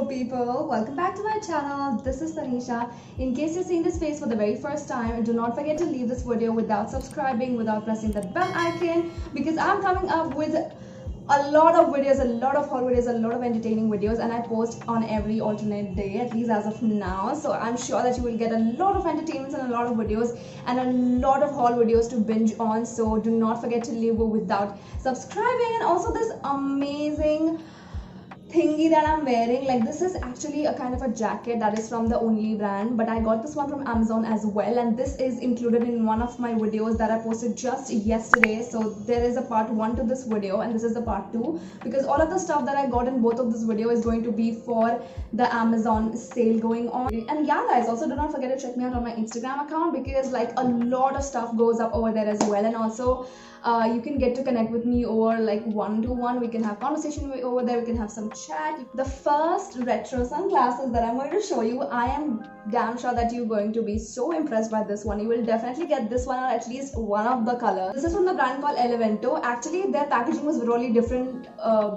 people, welcome back to my channel. This is Tanisha. In case you're seeing this face for the very first time, do not forget to leave this video without subscribing, without pressing that bell icon, because I'm coming up with a lot of videos, a lot of haul videos, a lot of entertaining videos, and I post on every alternate day, at least as of now. So I'm sure that you will get a lot of entertainments and a lot of videos and a lot of haul videos to binge on. So do not forget to leave without subscribing. And also this amazing thingy that I'm wearing, like this is actually a kind of a jacket that is from the Only brand, but I got this one from Amazon as well, and this is included in one of my videos that I posted just yesterday. So there is a part 1 to this video and this is the part 2, because all of the stuff that I got in both of this video is going to be for the Amazon sale going on. And yeah guys, also do not forget to check me out on my Instagram account, because like a lot of stuff goes up over there as well. And also you can get to connect with me over like one-to-one. We can have conversation over there, we can have some chat. The first retro sunglasses that I'm going to show you, I am damn sure that you're going to be so impressed by this one. You will definitely get this one or at least one of the colors. This is from the brand called Elevento. Actually their packaging was really different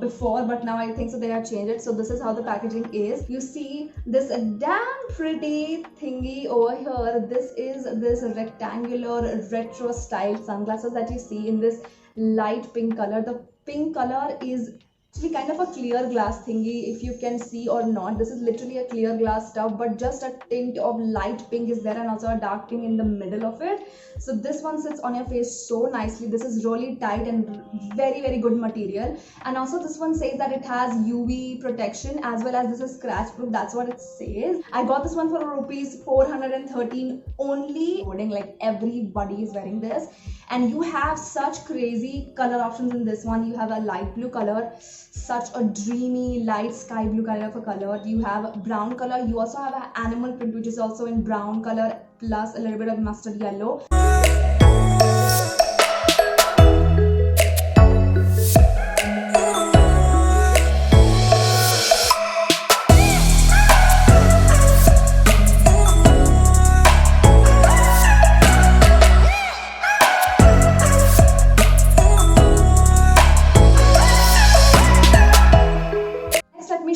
before, but now I think so they have changed it. So this is how the packaging is. You see this damn pretty thingy over here. This is this rectangular retro style sunglasses that you see in this light pink color. The pink color is actually kind of a clear glass thingy, if you can see or not. This is literally a clear glass stuff, but just a tint of light pink is there and also a dark pink in the middle of it. So this one sits on your face so nicely. This is really tight and very good material. And also this one says that it has UV protection as well as this is scratch proof. That's what it says. I got this one for rupees 413 only. Like everybody is wearing this, and you have such crazy color options in this one. You have a light blue color, such a dreamy light sky blue kind of a color. You have brown color. You also have an animal print which is also in brown color plus a little bit of mustard yellow.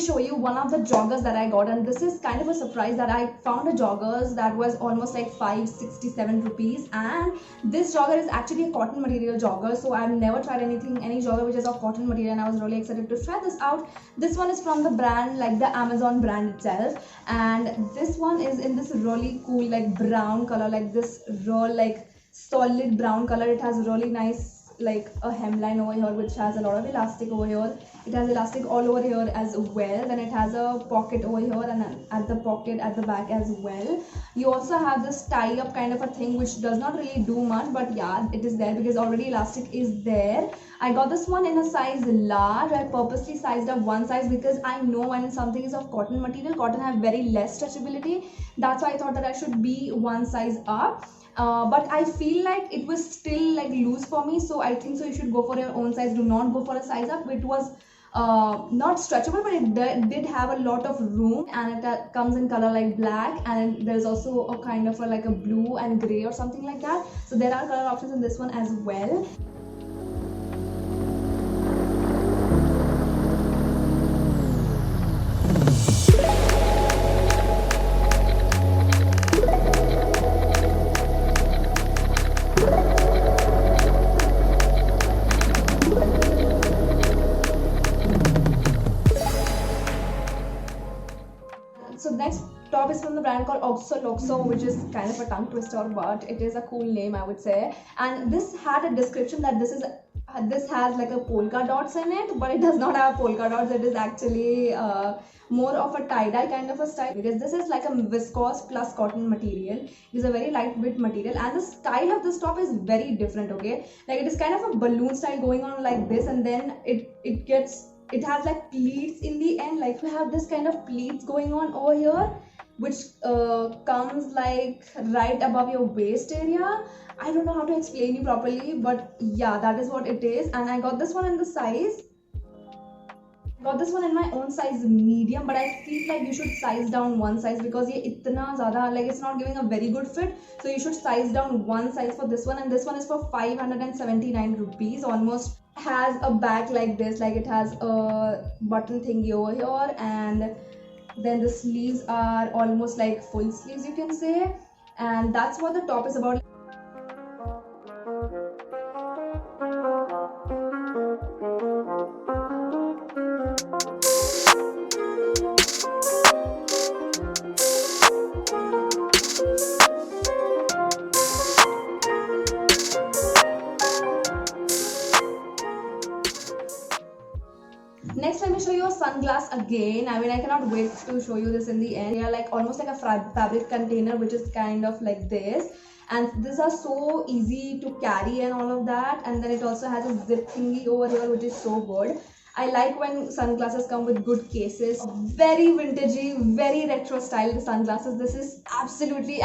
Show you one of the joggers that I got, and this is kind of a surprise that I found a joggers that was almost like 567 rupees, and this jogger is actually a cotton material jogger. So I've never tried any jogger which is of cotton material, and I was really excited to try this out. This one is from the brand, like the Amazon brand itself, and this one is in this really cool like brown color, like this real like solid brown color. It has really nice like a hemline over here which has a lot of elastic over here. It has elastic all over here as well. Then it has a pocket over here and at the pocket at the back as well. You also have this tie up kind of a thing which does not really do much, but yeah, it is there because already elastic is there. I got this one in a size large. I purposely sized up one size because I know when something is of cotton material, cotton have very less stretchability. That's why I thought that I should be one size up. But I feel like it was still like loose for me, so I think so you should go for your own size. Do not go for a size up. It was not stretchable, but it did have a lot of room, and it comes in color like black, and there's also a kind of like a blue and gray or something like that. So there are color options in this one as well. So next top is from the brand called Oxo Loxo, which is kind of a tongue twister, but it is a cool name, I would say. And this had a description that this has like a polka dots in it, but it does not have polka dots. It is actually more of a tie-dye kind of a style, because this is like a viscose plus cotton material. It is a very lightweight material, and the style of this top is very different. Okay, like it is kind of a balloon style going on like this, and then it has like pleats in the end. Like you have this kind of pleats going on over here, which comes like right above your waist area. I don't know how to explain you properly, but yeah, that is what it is. And I got this one in the size. Got this one in my own size medium, but I feel like you should size down one size because ye itna zyada, like it's not giving a very good fit. So you should size down one size for this one, and this one is for 579 rupees. Almost has a back like this, like it has a button thingy over here, and Then the sleeves are almost like full sleeves, you can say, and that's what the top is about. Next, let me show you a sunglass again. I mean, I cannot wait to show you this in the end. They are like almost like a fabric container, which is kind of like this. And these are so easy to carry and all of that. And then it also has a zip thingy over here, which is so good. I like when sunglasses come with good cases. Very vintagey, very retro style sunglasses. This is absolutely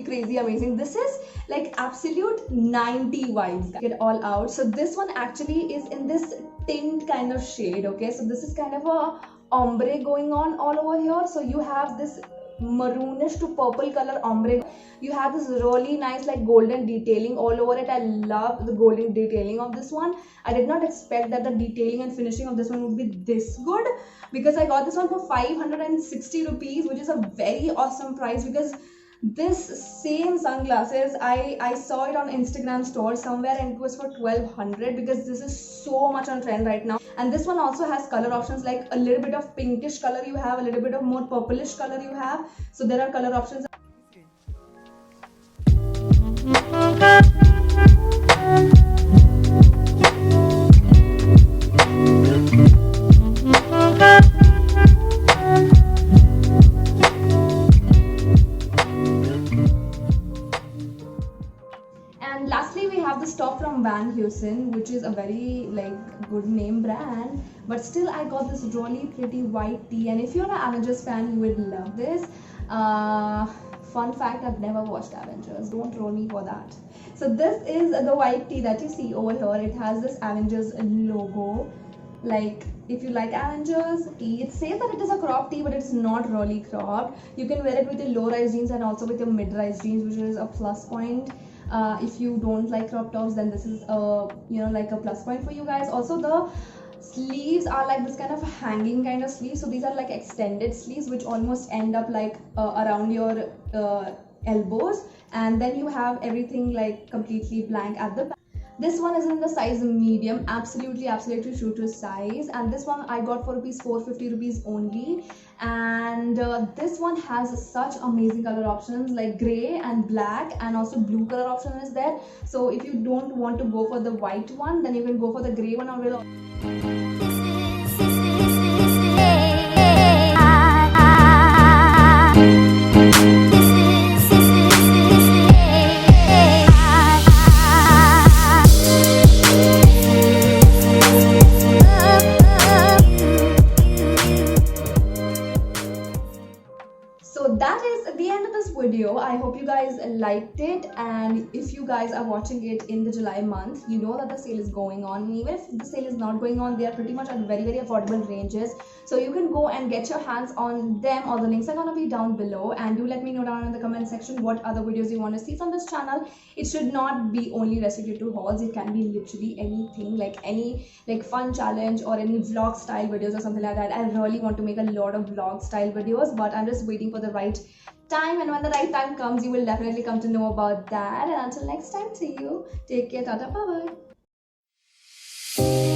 crazy amazing. This is like absolute 90 vibes. Get all out. So this one actually is in this tint kind of shade. Okay, so this is kind of a ombre going on all over here. So you have this maroonish to purple color ombre. You have this really nice like golden detailing all over it. I love the golden detailing of this one. I did not expect that the detailing and finishing of this one would be this good, because I got this one for 560 rupees, which is a very awesome price, because this same sunglasses I saw it on Instagram store somewhere and it was for 1200, because this is so much on trend right now. And this one also has color options, like a little bit of pinkish color you have, a little bit of more purplish color you have, so there are color options. And lastly, we have this top from Van Heusen, which is a very like good name brand, but still I got this really pretty white tee, and if you're an Avengers fan, you would love this. Fun fact, I've never watched Avengers, don't troll me for that. So this is the white tee that you see over here. It has this Avengers logo. Like, if you like Avengers tee, it says that it is a crop tee, but it's not really cropped. You can wear it with your low-rise jeans and also with your mid-rise jeans, which is a plus point. If you don't like crop tops, then this is like a plus point for you guys. Also, the sleeves are like this kind of hanging kind of sleeves, so these are like extended sleeves which almost end up like around your elbows, and then you have everything like completely blank at the back. This one is in the size medium, absolutely true to size, and this one I got for rupees 450 rupees only. And this one has such amazing color options like gray and black, and also blue color option is there. So if you don't want to go for the white one, then you can go for the gray one or So that is the end of this video. I hope you guys liked it, and if you guys are watching it in the July month, you know that the sale is going on. And even if the sale is not going on, they are pretty much at very affordable ranges, so you can go and get your hands on them. All the links are gonna be down below, and do let me know down in the comment section what other videos you want to see from this channel. It should not be only restricted to hauls. It can be literally anything, like any like fun challenge or any vlog style videos or something like that. I really want to make a lot of vlog style videos, but I'm just waiting for the right time, and when the right time comes, you will definitely come to know about that. And until next time, see you, take care, tata, bye bye.